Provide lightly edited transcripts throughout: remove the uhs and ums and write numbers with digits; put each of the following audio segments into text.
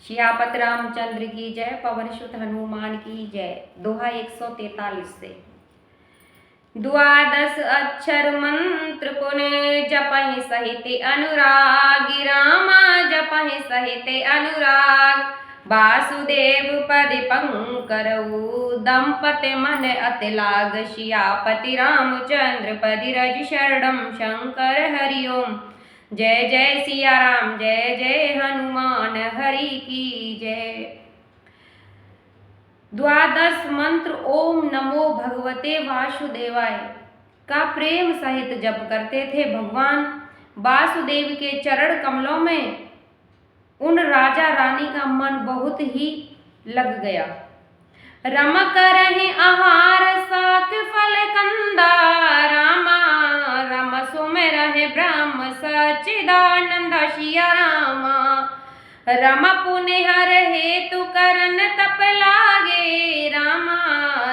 सियापत रामचंद्र की जय, पवन सुत हनुमान की जय। दोहा 143 से। द्वादश अक्षर मंत्र पुण्य जपहि सहित अनुराग, रामा जपहि सहित अनुराग। वासुदेव पद पंकरऊ, दंपति मन अति लाग। सियापति रामचंद्र पद रज शरणम, शंकर हरिओम। जय जय सिया राम, जय जय हनुमान हरि की जय। द्वादश मंत्र ओम नमो भगवते वासुदेवाय का प्रेम सहित जप करते थे भगवान वासुदेव के चरण कमलों में। उन राजा रानी का मन बहुत ही लग गया। रमक रहे आहार साक फल कंदा, रामा रम सुमिर रहे ब्रह्म सच्चिदानंद। सिया रामा रम पुनिहर हेतु करन तप लागे, रामा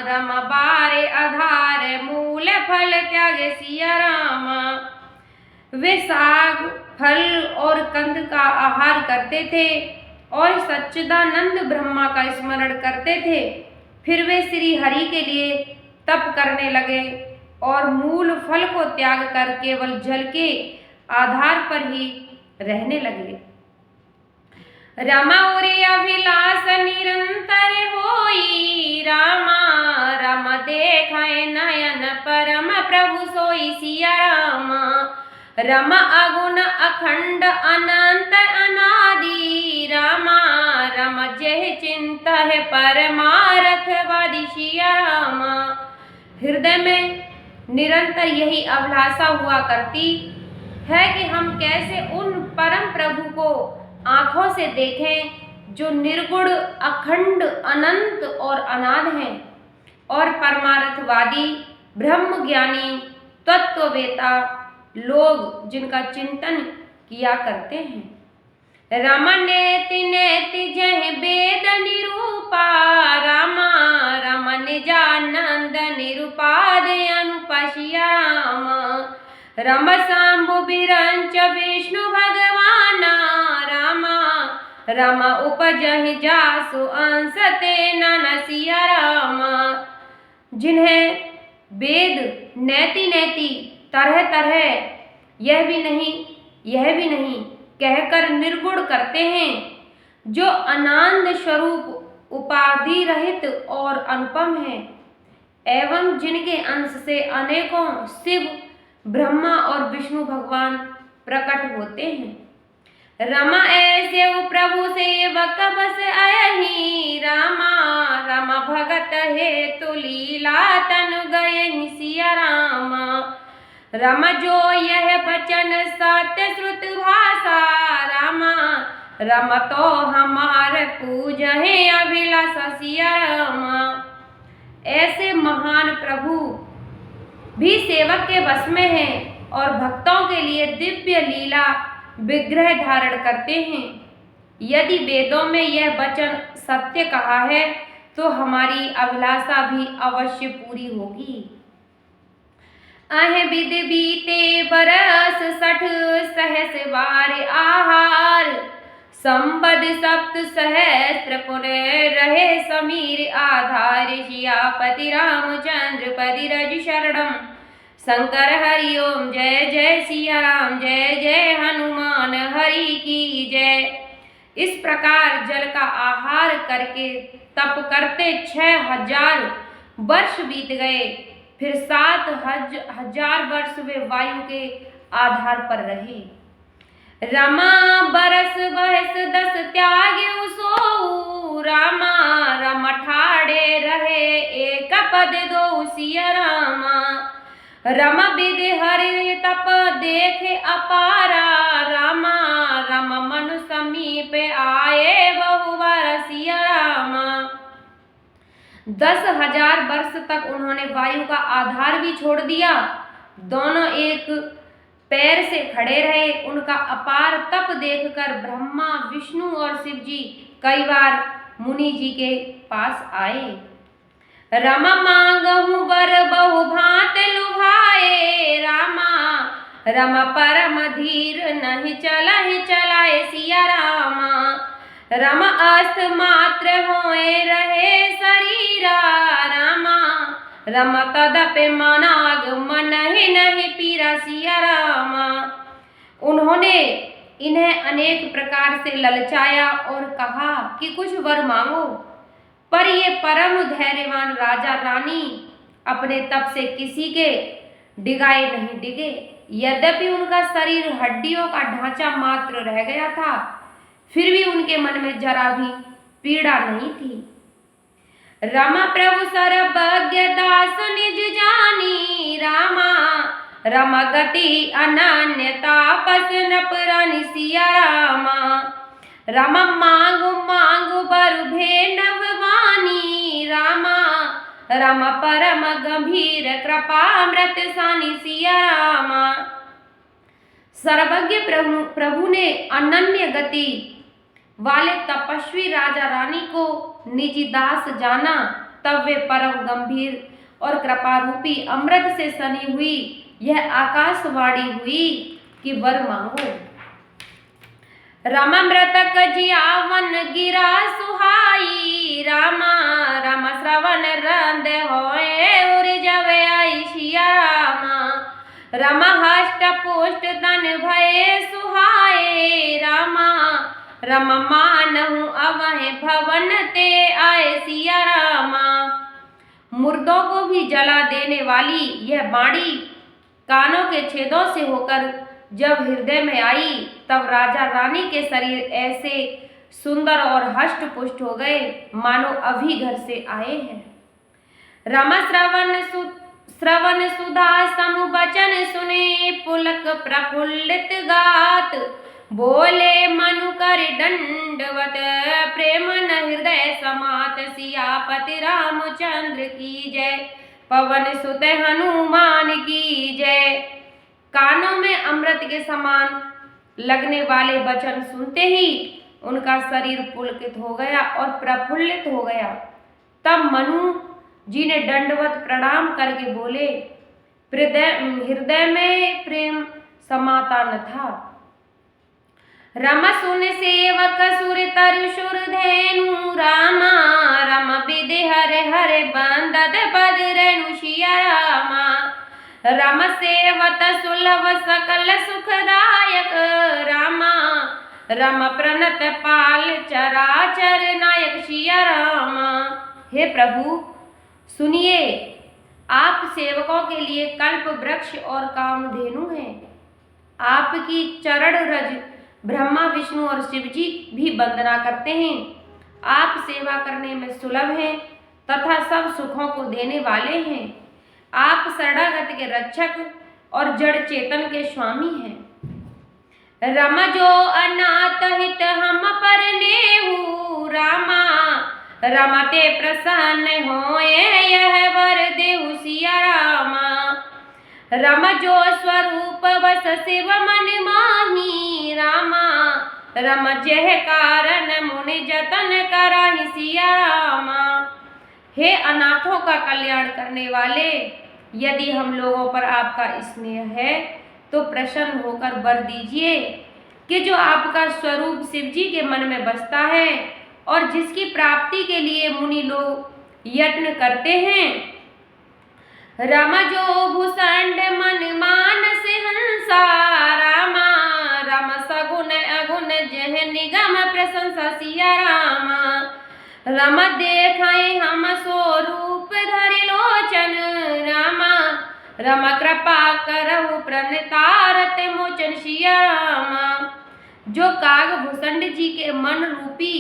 रम बारे आधार मूल फल त्यागे। सिया रामा वे साग फल और कंद का आहार करते थे और सच्चिदानंद ब्रह्मा का स्मरण करते थे। फिर वे श्री हरि के लिए तप करने लगे और मूल फल को त्याग कर केवल जल के आधार पर ही रहने लगे। रमा उरे अभिलाष निरंतर होई, रामा रम देखाए नयन परम प्रभु सोई। सिया रामा रम अगुण अखंड अनंत अनादि, रामा रम जय चिंता है परमार्थवादी। सिया रामा हृदय में निरंतर यही अभिलाषा हुआ करती है कि हम कैसे उन परम प्रभु को आंखों से देखें जो निर्गुण अखंड अनंत और अनाद हैं और परमार्थवादी ब्रह्म ज्ञानी तत्ववेता लोग जिनका चिंतन किया करते हैं। रम नेति नेति जय वेद निरूपा, रामा रम निजानंद निरुपाद अनुपा। सिया रामा रम शंभु बिरंच विष्णु भगवाना, रामा रम उपजहि जासु अंश ते नन। सिया रामा जिन्हें वेद नैति नैति तरह तरह यह भी नहीं कहकर निर्गुण करते हैं, जो अनंत स्वरूप उपाधि रहित और अनुपम है, एवं जिनके अंश से अनेकों शिव ब्रह्मा और विष्णु भगवान प्रकट होते हैं। रमा ऐसे प्रभु सेवक बस अयहि, रामा रम भगत हेतु लीला तनु गयहि। सिया रामा रम जो यह बचन सत्य श्रुत भाषा, रामा रम तो हमार पूज है अभिलाषा। सिया रामा ऐसे महान प्रभु भी सेवक के वश में हैं और भक्तों के लिए दिव्य लीला विग्रह धारण करते हैं। यदि वेदों में यह वचन सत्य कहा है तो हमारी अभिलाषा भी अवश्य पूरी होगी। अह विद बीते बरस 60 सहस बार आहार, संबद सप्त सहस्त्र पुण्य रहे समीर आधार। सियापति रामचंद्र पद रज शरणम, शंकर हरिओम। जय जय सिया राम, जय जय हनुमान हरि की जय। इस प्रकार जल का आहार करके तप करते 6000 वर्ष बीत गए। फिर 7000 वर्ष वे वायु के आधार पर रहे। रमा बरस बहस 10 त्यागे उसो, रामा रम ठाड़े रहे एक पद दो। सिया रामा रम विद हरि तप देखे अपारा, रामा रम मनु समीप आए बहुबार। सिया रामा 10,000 वर्ष तक उन्होंने वायु का आधार भी छोड़ दिया, दोनों एक पैर से खड़े रहे। उनका अपार तप देखकर ब्रह्मा विष्णु और शिव जी कई बार मुनि जी के पास आए। रम मांगहु वर बहु भांत लुभाए, रामा रम परम धीर नहीं चलाए। सिया रामा रम अस्त मात्र होए रहे शरीरा रामा, रम तदपि मनाग मन ही नहीं पीरा सिया रामा। उन्होंने इन्हें अनेक प्रकार से ललचाया और कहा कि कुछ वर मांगो, पर ये परम धैर्यवान राजा रानी अपने तप से किसी के डिगाए नहीं डिगे। यद्यपि उनका शरीर हड्डियों का ढांचा मात्र रह गया था, फिर भी उनके मन में जरा भी पीड़ा नहीं थी। रमा प्रभु सर्वज्ञ दास निज जानी रामा, रमा गति अनन्यता पस नपरानि सिया रामा। रमा मांगु मांगु बर भेनव वानी रामा, रमा परम गंभीर कृपा मृत सानी सिया रामा। सर्वज्ञ प्रभु ने अनन्य गति वाले तपस्वी राजा रानी को निजी दास जाना, तब वे परम गंभीर और कृपा रूपी अमृत से सनी हुई यह आकाशवाणी हुई कि वर मांगो। रमा मृतक जियावन गिरा सुहाई रामा, रमा श्रवण रंद होए उर जवे आई सिया रामा। रमा हष्ट पुष्ट तन भये सुहाए रामा, रम मानहु अवहे भवन ते आए सिया रामा। मुर्दों को भी जला देने वाली यह बाणी कानों के छेदों से होकर जब हृदय में आई, तब राजा रानी के शरीर ऐसे सुंदर और हष्ट पुष्ट हो गए मानो अभी घर से आए हैं। रमा श्रवण सुधा समु वचन सुने पुलक प्रफुल्लित गात, बोले मनु कर दंडवत प्रेम न हृदय समात। सियापति रामचंद्र की जय, पवन सुत हनुमान की जय। कानों में अमृत के समान लगने वाले वचन सुनते ही उनका शरीर पुलकित हो गया और प्रफुल्लित हो गया। तब मनु जी ने दंडवत प्रणाम करके बोले, हृदय में प्रेम समाता न था। रम सुन सेवक सुर तरु सुर धेनु रामा, रम विधि हरे हरे बंदत पद रेणु सिया रामा। रम सेवत सुलभ सकल सुखदायक रामा, रम प्रणत पाल चराचर नायक सिया रामा। हे प्रभु सुनिए, आप सेवकों के लिए कल्प वृक्ष और कामधेनु हैं। आपकी चरण रज ब्रह्मा विष्णु और शिव जी भी वंदना करते हैं। आप सेवा करने में सुलभ हैं तथा सब सुखों को देने वाले हैं। आप शरणागत के रक्षक और जड़ चेतन के स्वामी हैं। रम जो अनाथ हित हम पर नेहु रामा, रमते प्रसन्न होए यह वर देहु सिया रामा। रम जो स्वरूप वस शिव मन माही रामा, रम जह कारण मुनि जतन कराहि सिया रामा। हे अनाथों का कल्याण करने वाले, यदि हम लोगों पर आपका स्नेह है तो प्रसन्न होकर वर दीजिए कि जो आपका स्वरूप शिव जी के मन में बसता है और जिसकी प्राप्ति के लिए मुनि लोग यत्न करते हैं। रम जो भूषण मन मानस हंसा रामा, रम सगुन अगुण जह निगम प्रशंसा सिया रामा। रम देखाए हम स्वरूप धरि लोचन रामा, रम कृपा करहु प्रणतारत मोचन सिया रामा। जो कागभूषण जी के मन रूपी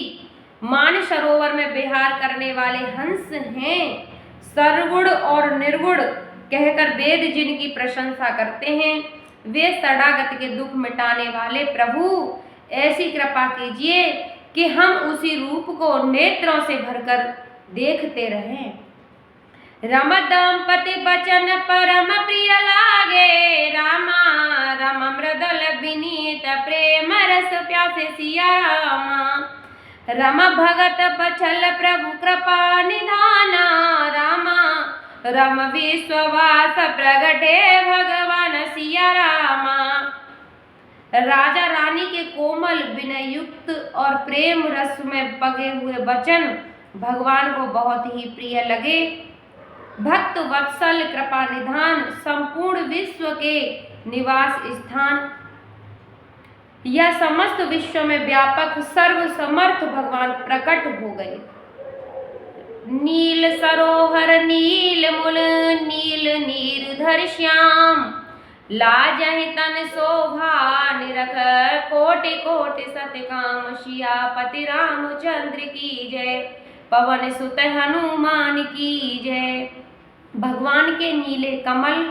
मान सरोवर में विहार करने वाले हंस हैं, सर्वगुण और निर्गुण कहकर वेद जिनकी प्रशंसा करते हैं, वे शरणागत के दुख मिटाने वाले प्रभु ऐसी कृपा कीजिए कि हम उसी रूप को नेत्रों से भरकर देखते रहें। रम दंपति बचन परम प्रिय लागे रामा, रम मृदल विनीत प्रेम रस प्यासे सिया रामा। रम भगत बचल प्रभु कृपा निधाना रामा, रम विश्ववास प्रगटे भगवान सिया रामा। राजा रानी के कोमल विनय युक्त और प्रेम रस में पगे हुए वचन भगवान को बहुत ही प्रिय लगे। भक्त वत्सल कृपा निधान संपूर्ण विश्व के निवास स्थान, यह समस्त विश्व में व्यापक सर्व समर्थ भगवान प्रकट हो गए। नील सरोवर नील मूल नील नीरधर श्याम, लाजहि तन शोभा निरख कोटि कोटि सतकाम। सियापति रामचंद्र की जय, पवन सुत हनुमान की जय। भगवान के नीले कमल,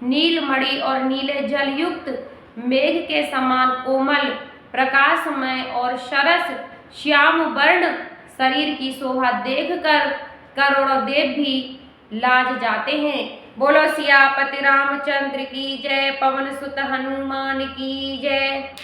नीलमणि और नीले जल युक्त मेघ के समान कोमल प्रकाशमय और सरस श्याम वर्ण शरीर की शोभा देखकर करोड़ों देव भी लाज जाते हैं। बोलो सियापति रामचंद्र की जय, पवन सुत हनुमान की जय।